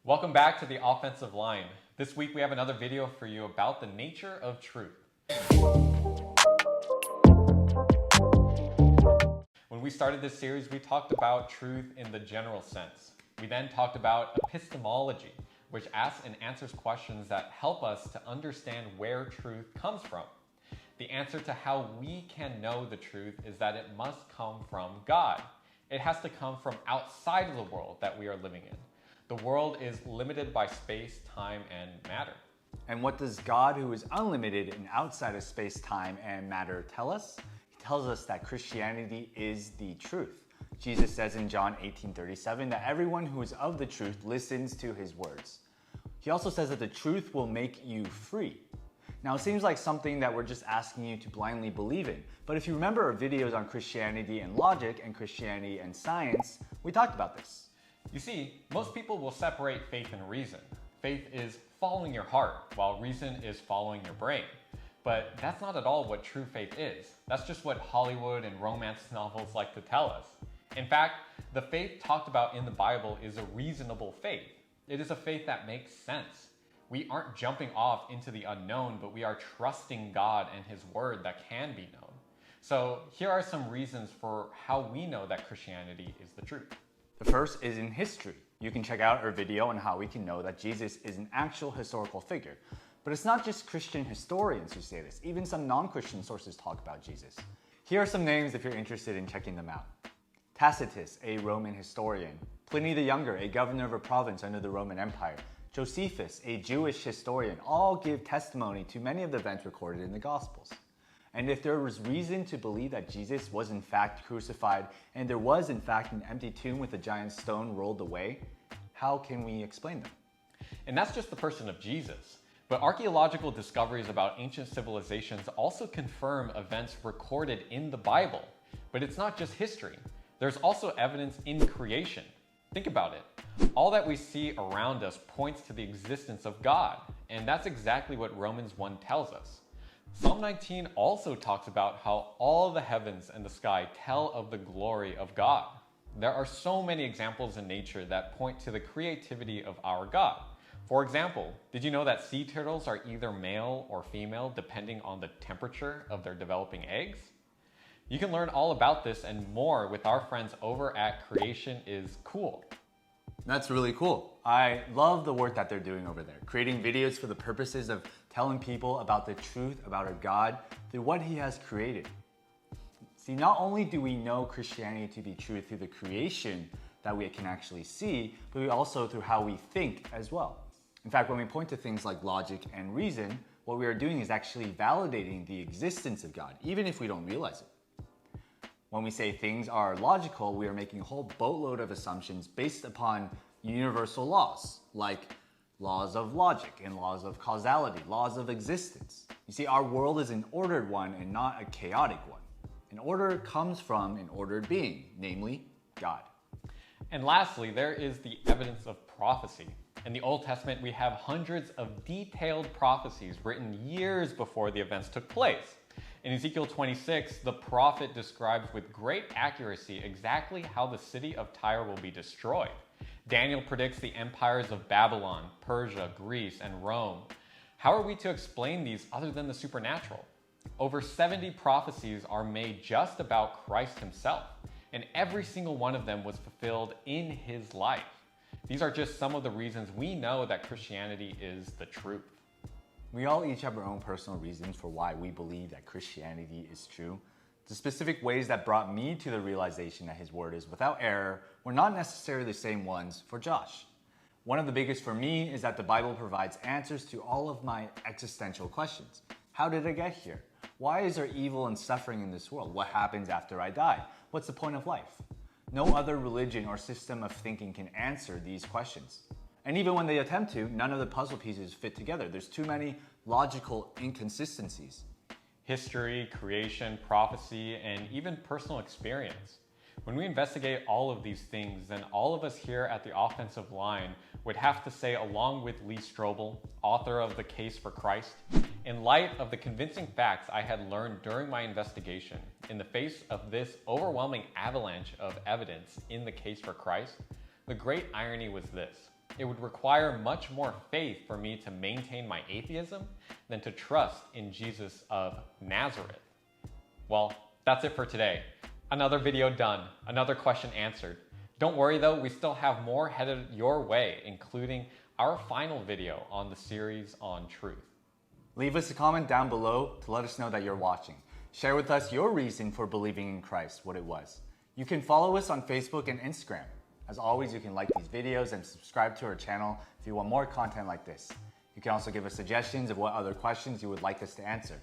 Welcome back to the offensive line. This week we have another video for you about the nature of truth. When we started this series, we talked about truth in the general sense. We then talked about epistemology, which asks and answers questions that help us to understand where truth comes from. The answer to how we can know the truth is that it must come from God. It has to come from outside of the world that we are living in. The world is limited by space, time, and matter. And what does God, who is unlimited and outside of space, time, and matter, tell us? He tells us that Christianity is the truth. Jesus says in John 18:37 that everyone who is of the truth listens to his words. He also says that the truth will make you free. Now, it seems like something that we're just asking you to blindly believe in. But if you remember our videos on Christianity and logic and Christianity and science, we talked about this. You see, most people will separate faith and reason. Faith is following your heart, while reason is following your brain. But that's not at all what true faith is. That's just what Hollywood and romance novels like to tell us. In fact, the faith talked about in the Bible is a reasonable faith. It is a faith that makes sense. We aren't jumping off into the unknown, but we are trusting God and His Word that can be known. So here are some reasons for how we know that Christianity is the truth. The first is in history. You can check out our video on how we can know that Jesus is an actual historical figure. But it's not just Christian historians who say this. Even some non-Christian sources talk about Jesus. Here are some names if you're interested in checking them out. Tacitus, a Roman historian. Pliny the Younger, a governor of a province under the Roman Empire. Josephus, a Jewish historian, all give testimony to many of the events recorded in the Gospels. And if there was reason to believe that Jesus was in fact crucified, and there was in fact an empty tomb with a giant stone rolled away, how can we explain them? And that's just the person of Jesus. But archaeological discoveries about ancient civilizations also confirm events recorded in the Bible. But it's not just history. There's also evidence in creation. Think about it. All that we see around us points to the existence of God, and that's exactly what Romans 1 tells us. Psalm 19 also talks about how all the heavens and the sky tell of the glory of God. There are so many examples in nature that point to the creativity of our God. For example, did you know that sea turtles are either male or female depending on the temperature of their developing eggs? You can learn all about this and more with our friends over at Creation is Cool. That's really cool. I love the work that they're doing over there, creating videos for the purposes of telling people about the truth about our God through what He has created. See, not only do we know Christianity to be true through the creation that we can actually see, but we also through how we think as well. In fact, when we point to things like logic and reason, what we are doing is actually validating the existence of God, even if we don't realize it. When we say things are logical, we are making a whole boatload of assumptions based upon universal laws, like laws of logic and laws of causality, laws of existence. You see, our world is an ordered one and not a chaotic one. An order comes from an ordered being, namely God. And lastly, there is the evidence of prophecy. In the Old Testament, we have hundreds of detailed prophecies written years before the events took place. In Ezekiel 26, the prophet describes with great accuracy exactly how the city of Tyre will be destroyed. Daniel predicts the empires of Babylon, Persia, Greece, and Rome. How are we to explain these other than the supernatural? Over 70 prophecies are made just about Christ Himself, and every single one of them was fulfilled in His life. These are just some of the reasons we know that Christianity is the truth. We all each have our own personal reasons for why we believe that Christianity is true. The specific ways that brought me to the realization that His Word is without error were not necessarily the same ones for Josh. One of the biggest for me is that the Bible provides answers to all of my existential questions. How did I get here? Why is there evil and suffering in this world? What happens after I die? What's the point of life? No other religion or system of thinking can answer these questions. And even when they attempt to, none of the puzzle pieces fit together. There's too many logical inconsistencies. History, creation, prophecy, and even personal experience. When we investigate all of these things, then all of us here at the offensive line would have to say, along with Lee Strobel, author of The Case for Christ, in light of the convincing facts I had learned during my investigation, in the face of this overwhelming avalanche of evidence in the case for Christ, the great irony was this. It would require much more faith for me to maintain my atheism than to trust in Jesus of Nazareth. Well, that's it for today. Another video done, another question answered. Don't worry though, we still have more headed your way, including our final video on the series on truth. Leave us a comment down below to let us know that you're watching. Share with us your reason for believing in Christ, what it was. You can follow us on Facebook and Instagram. As always, you can like these videos and subscribe to our channel if you want more content like this. You can also give us suggestions of what other questions you would like us to answer.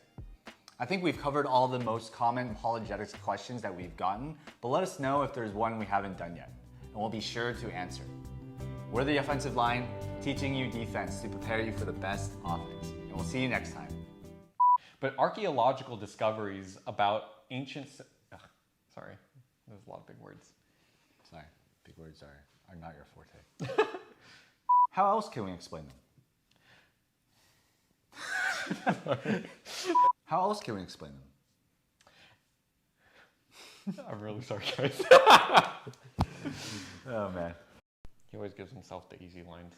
I think we've covered all the most common apologetics questions that we've gotten, but let us know if there's one we haven't done yet, and we'll be sure to answer. We're the offensive line, teaching you defense to prepare you for the best offense. And we'll see you next time. But archaeological discoveries about ancient... sorry, there's a lot of big words. Sorry, big words are not your forte. How else can we explain them? How else can we explain them? I'm really sorry, guys. Oh man. He always gives himself the easy lines.